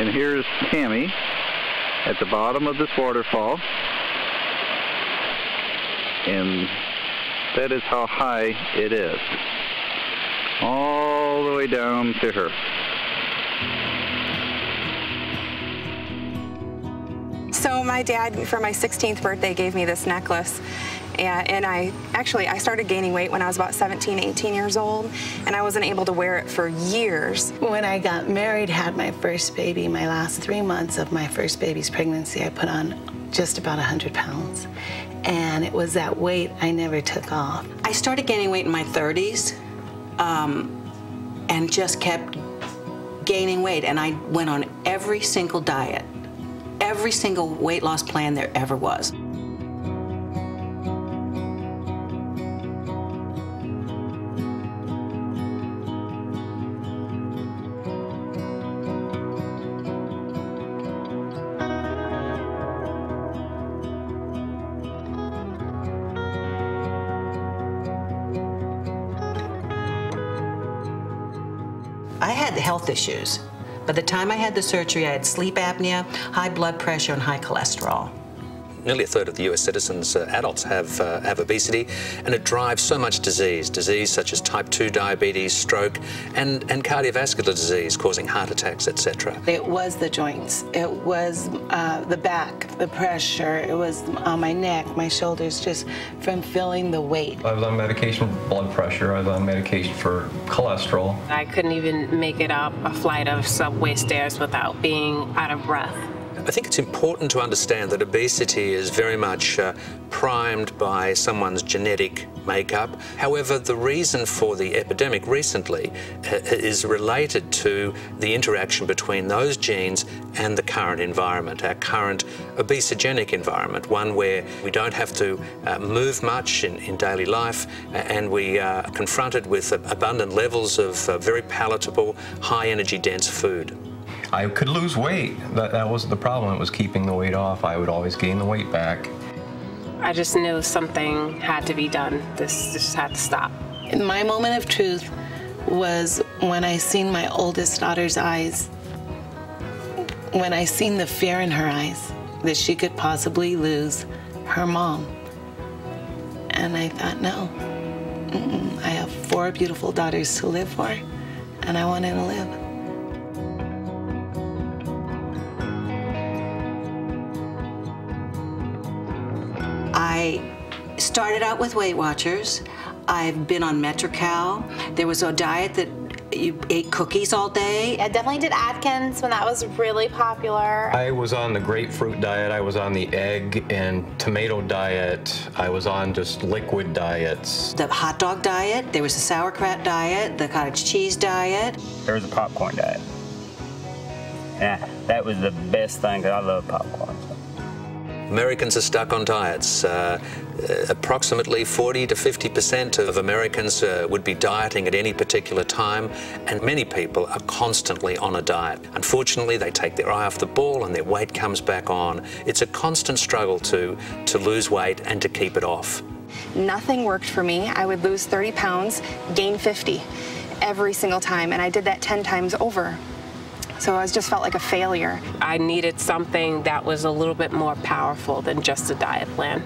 And here's Tammy at the bottom of this waterfall. And that is how high it is. All the way down to her. So my dad, for my 16th birthday, gave me this necklace. And I started gaining weight when I was about 17, 18 years old, and I wasn't able to wear it for years. When I got married, had my first baby, my last 3 months of my first baby's pregnancy, I put on just about 100 pounds. And it was that weight I never took off. I started gaining weight in my 30s and just kept gaining weight. And I went on every single diet, every single weight loss plan there ever was. I had health issues. By the time I had the surgery, I had sleep apnea, high blood pressure, and high cholesterol. Nearly a third of the US citizens, adults, have obesity, and it drives so much disease such as type 2 diabetes, stroke, and cardiovascular disease causing heart attacks, etc. It was the joints, it was the back, the pressure, it was on my neck, my shoulders, just from feeling the weight. I was on medication for blood pressure, I was on medication for cholesterol. I couldn't even make it up a flight of subway stairs without being out of breath. I think it's important to understand that obesity is very much primed by someone's genetic makeup. However, the reason for the epidemic recently is related to the interaction between those genes and the current environment, our current obesogenic environment, one where we don't have to move much in daily life, and we are confronted with abundant levels of very palatable, high energy dense food. I could lose weight. That wasn't the problem. It was keeping the weight off. I would always gain the weight back. I just knew something had to be done. This just had to stop. My moment of truth was when I seen my oldest daughter's eyes, when I seen the fear in her eyes that she could possibly lose her mom. And I thought, no, I have 4 beautiful daughters to live for, and I wanted to live. I started out with Weight Watchers. I've been on Metro-Cal. There was a diet that you ate cookies all day. I definitely did Atkins when that was really popular. I was on the grapefruit diet. I was on the egg and tomato diet. I was on just liquid diets. The hot dog diet. There was the sauerkraut diet, the cottage cheese diet. There was a popcorn diet. Yeah, that was the best thing, because I love popcorn. Americans are stuck on diets. Approximately 40 to 50% of Americans would be dieting at any particular time, and many people are constantly on a diet. Unfortunately, they take their eye off the ball and their weight comes back on. It's a constant struggle to lose weight and to keep it off. Nothing worked for me. I would lose 30 pounds, gain 50 every single time, and I did that 10 times over. So I just felt like a failure. I needed something that was a little bit more powerful than just a diet plan.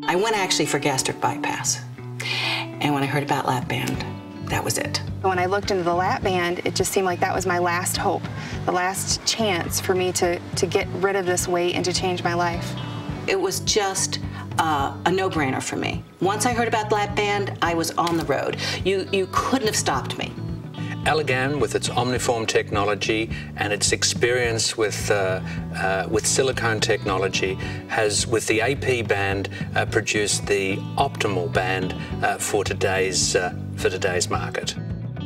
I went actually for gastric bypass. And when I heard about lap band, that was it. When I looked into the lap band, it just seemed like that was my last hope, the last chance for me to get rid of this weight and to change my life. It was just a no-brainer for me. Once I heard about lap band, I was on the road. You couldn't have stopped me. Allergan, with its Omniform technology and its experience with silicone technology, has, with the AP band, produced the optimal band for today's market.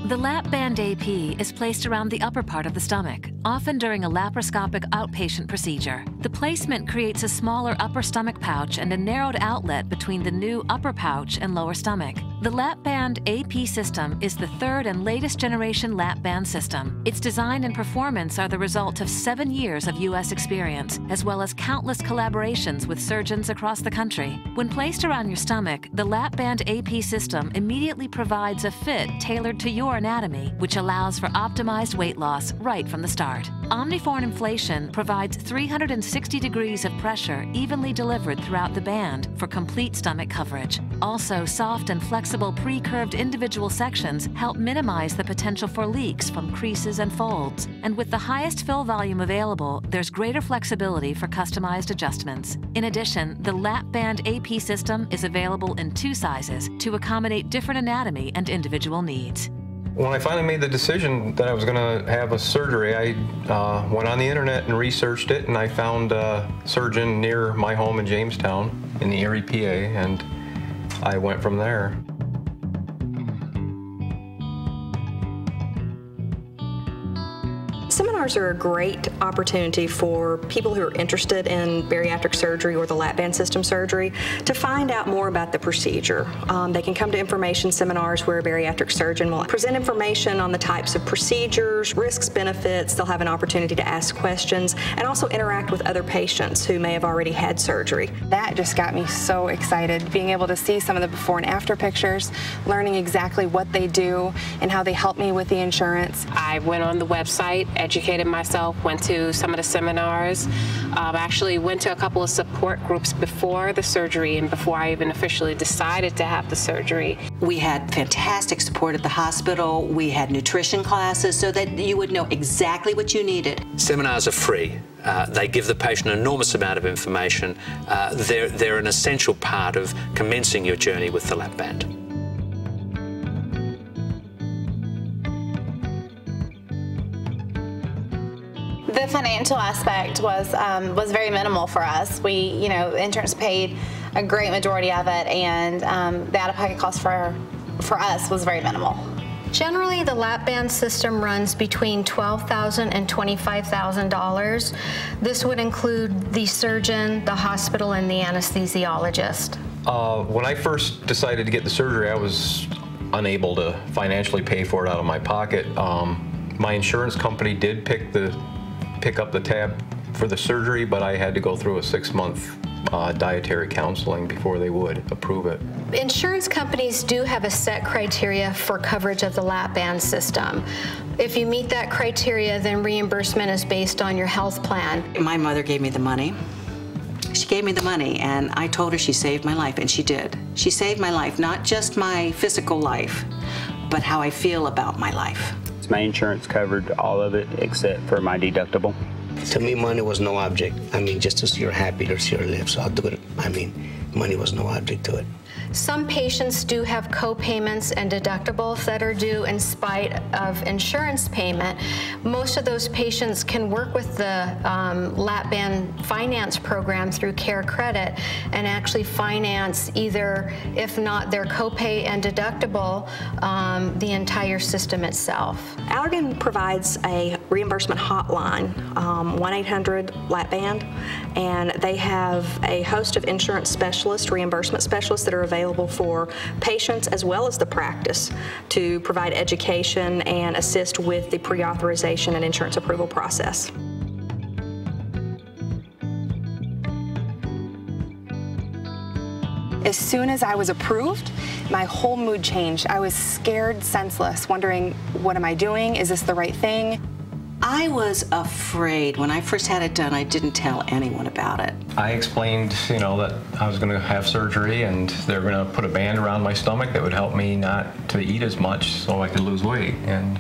The lap band AP is placed around the upper part of the stomach, often during a laparoscopic outpatient procedure. The placement creates a smaller upper stomach pouch and a narrowed outlet between the new upper pouch and lower stomach. The lap band AP system is the third and latest generation lap band system. Its design and performance are the result of 7 years of U.S. experience, as well as countless collaborations with surgeons across the country. When placed around your stomach, the lap band AP system immediately provides a fit tailored to your anatomy, which allows for optimized weight loss right from the start. Omniform inflation provides 360 degrees of pressure evenly delivered throughout the band for complete stomach coverage. Also, soft and flexible pre-curved individual sections help minimize the potential for leaks from creases and folds. And with the highest fill volume available, there's greater flexibility for customized adjustments. In addition, the lap band AP system is available in 2 sizes to accommodate different anatomy and individual needs. When I finally made the decision that I was going to have a surgery, I went on the internet and researched it, and I found a surgeon near my home in Jamestown in the Erie, PA, and I went from there. Seminars are a great opportunity for people who are interested in bariatric surgery or the lap band system surgery to find out more about the procedure. They can come to information seminars where a bariatric surgeon will present information on the types of procedures, risks, benefits. They'll have an opportunity to ask questions and also interact with other patients who may have already had surgery. That just got me so excited, being able to see some of the before and after pictures, learning exactly what they do and how they help me with the insurance. I went on the website, educated myself, went to some of the seminars, actually went to a couple of support groups before the surgery and before I even officially decided to have the surgery. We had fantastic support at the hospital. We had nutrition classes so that you would know exactly what you needed. Seminars are free. They give the patient an enormous amount of information. They're an essential part of commencing your journey with the lap band. The financial aspect was very minimal for us. We, insurance paid a great majority of it, and the out-of-pocket cost for us was very minimal. Generally, the lap band system runs between $12,000 and $25,000. This would include the surgeon, the hospital, and the anesthesiologist. When I first decided to get the surgery, I was unable to financially pay for it out of my pocket. My insurance company did pick up the tab for the surgery, but I had to go through a 6-month dietary counseling before they would approve it. Insurance companies do have a set criteria for coverage of the lap band system. If you meet that criteria, then reimbursement is based on your health plan. My mother gave me the money. She gave me the money, and I told her she saved my life, and she did. She saved my life, not just my physical life, but how I feel about my life. My insurance covered all of it except for my deductible. To me, money was no object. I mean, just to see her happy, to see her live, so I'll do it. I mean, money was no object to it. Some patients do have co-payments and deductibles that are due in spite of insurance payment. Most of those patients can work with the lap band finance program through Care Credit and actually finance either, if not their copay and deductible, the entire system itself. Allergan provides a reimbursement hotline, 1-800-LAP-BAND, and they have a host of insurance specialists, reimbursement specialists that are available for patients as well as the practice to provide education and assist with the pre-authorization and insurance approval process. As soon as I was approved, my whole mood changed. I was scared, senseless, wondering, what am I doing? Is this the right thing? I was afraid. When I first had it done, I didn't tell anyone about it. I explained, that I was going to have surgery and they were going to put a band around my stomach that would help me not to eat as much so I could lose weight. And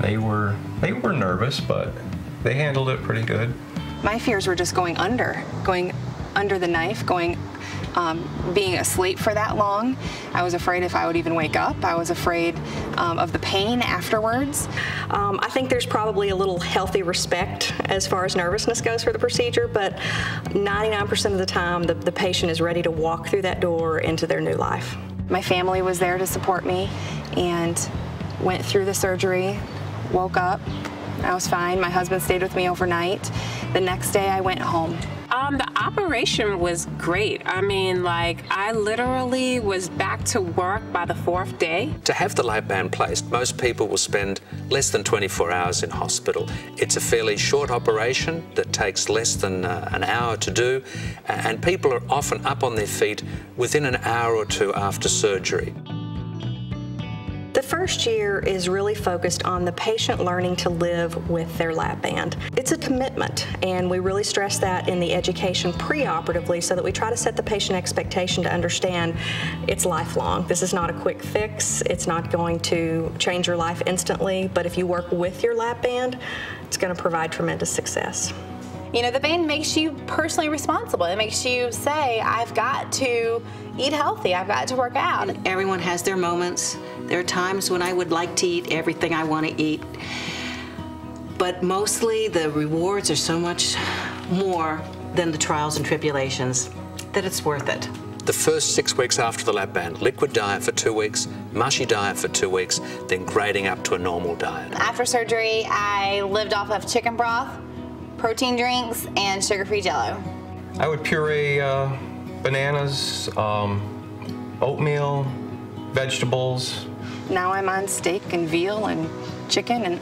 they were nervous, but they handled it pretty good. My fears were just going under the knife, being asleep for that long. I was afraid if I would even wake up. I was afraid of the pain afterwards. I think there's probably a little healthy respect as far as nervousness goes for the procedure, but 99% of the time, the patient is ready to walk through that door into their new life. My family was there to support me, and went through the surgery, woke up, I was fine. My husband stayed with me overnight. The next day I went home. The operation was great. I mean, like, I literally was back to work by the 4th day. To have the lap band placed, most people will spend less than 24 hours in hospital. It's a fairly short operation that takes less than an hour to do, and people are often up on their feet within an hour or two after surgery. The first year is really focused on the patient learning to live with their lap band. It's a commitment, and we really stress that in the education preoperatively so that we try to set the patient expectation to understand it's lifelong. This is not a quick fix. It's not going to change your life instantly, but if you work with your lap band, it's going to provide tremendous success. You know, the band makes you personally responsible. It makes you say, I've got to eat healthy, I've got to work out. And everyone has their moments. There are times when I would like to eat everything I want to eat, but mostly the rewards are so much more than the trials and tribulations that it's worth it. The first 6 weeks after the lap band, liquid diet for 2 weeks, mushy diet for 2 weeks, then grading up to a normal diet. After surgery, I lived off of chicken broth, protein drinks, and sugar-free Jell-O. I would puree bananas, oatmeal, vegetables. Now I'm on steak and veal and chicken and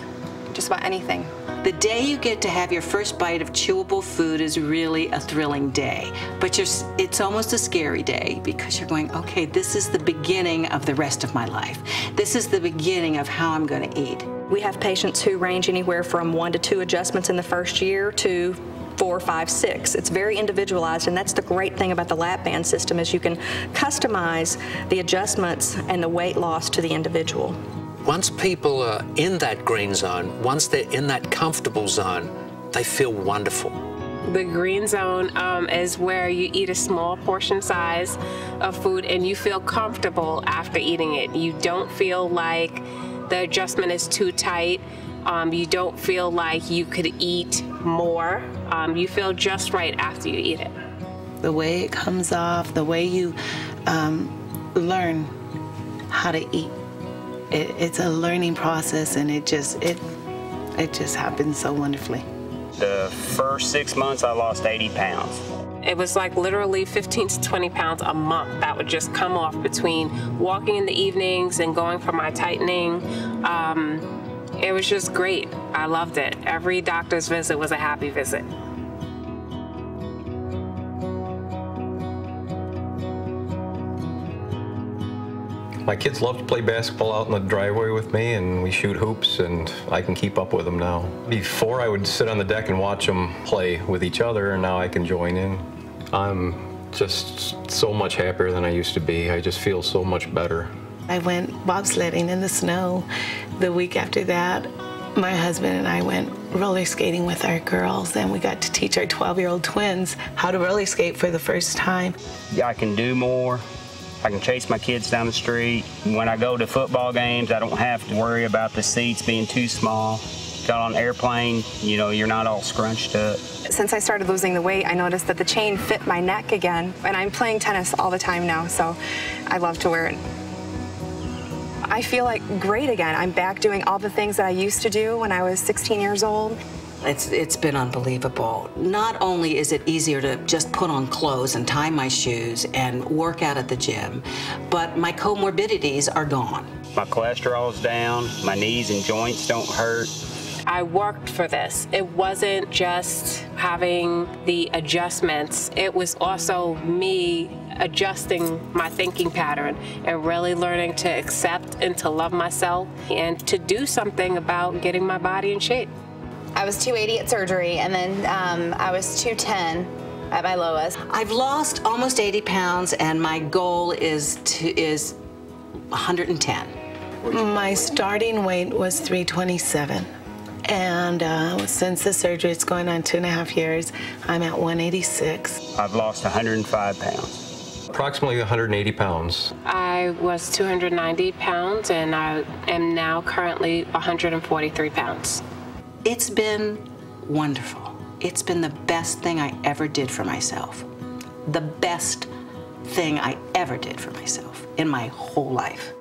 just about anything. The day you get to have your first bite of chewable food is really a thrilling day, but it's almost a scary day because you're going, okay, this is the beginning of the rest of my life. This is the beginning of how I'm going to eat. We have patients who range anywhere from 1 to 2 adjustments in the first year to 4, 5, 6. It's very individualized, and that's the great thing about the lap band system is you can customize the adjustments and the weight loss to the individual. Once people are in that green zone, once they're in that comfortable zone, they feel wonderful. The green zone is where you eat a small portion size of food and you feel comfortable after eating it. You don't feel like the adjustment is too tight. You don't feel like you could eat more. You feel just right after you eat it. The way it comes off, the way you learn how to eat. It's a learning process, and it just happens so wonderfully. The first 6 months, I lost 80 pounds. It was like literally 15 to 20 pounds a month that would just come off between walking in the evenings and going for my tightening. It was just great. I loved it. Every doctor's visit was a happy visit. My kids love to play basketball out in the driveway with me, and we shoot hoops, and I can keep up with them now. Before, I would sit on the deck and watch them play with each other, and now I can join in. I'm just so much happier than I used to be. I just feel so much better. I went bobsledding in the snow. The week after that, my husband and I went roller skating with our girls, and we got to teach our 12-year-old twins how to roller skate for the first time. Yeah, I can do more. I can chase my kids down the street. When I go to football games, I don't have to worry about the seats being too small. Got on an airplane, you know, you're not all scrunched up. Since I started losing the weight, I noticed that the chain fit my neck again, and I'm playing tennis all the time now, so I love to wear it. I feel like great again. I'm back doing all the things that I used to do when I was 16 years old. It's been unbelievable. Not only is it easier to just put on clothes and tie my shoes and work out at the gym, but my comorbidities are gone. My cholesterol's down, my knees and joints don't hurt. I worked for this. It wasn't just having the adjustments. It was also me adjusting my thinking pattern and really learning to accept and to love myself and to do something about getting my body in shape. I was 280 at surgery, and then I was 210 at my lowest. I've lost almost 80 pounds, and my goal is 110. My starting weight was 327. And since the surgery, it's going on 2.5 years, I'm at 186. I've lost 105 pounds. Approximately 180 pounds. I was 290 pounds, and I am now currently 143 pounds. It's been wonderful. It's been the best thing I ever did for myself. The best thing I ever did for myself in my whole life.